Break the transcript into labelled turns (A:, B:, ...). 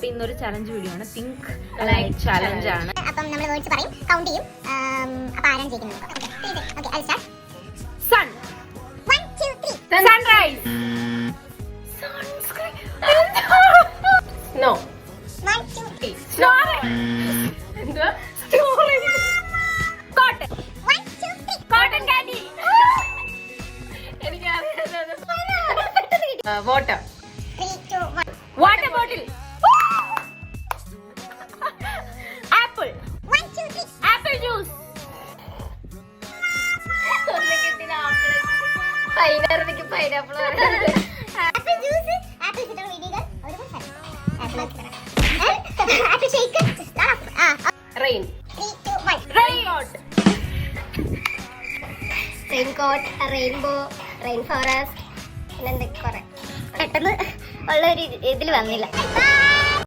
A: അപ്പൊ ഇന്നൊരു challenge video ആണ്. തിങ്ക് ലൈക്ക് ചലഞ്ച് ആണ്.
B: അപ്പം നമ്മൾ വേർഡ്സ് പറയും, കൗണ്ട് ചെയ്യും. അപ്പോൾ ആരാണ് ജയിക്കുന്നത്? Okay, I start.
A: Sun
B: 1 2 3.
A: Sunrise. Sunscreen. No.
B: 1 2 3.
A: സ്നോറി. എന്താ? സ്നോറി. കോട്ടൺ.
B: 1 2 3.
A: Cotton candy. എനിക്ക് അറിയാതെ. Water.
B: 3 2 1.
A: Water bottle. Apple.
B: 1 2 3.
A: Apple juice. Pineapple.
B: Apple juice, apple cider വീഡിയോകൾ ഒരുപാട് apple shake.
A: Rain.
B: 3 2 1.
A: Raincoat.
B: Rainbow, rain forest, പിന്നെ എന്തൊക്കെ കുറെ പെട്ടെന്ന് ഉള്ളൊരു ഇതിൽ വന്നില്ല.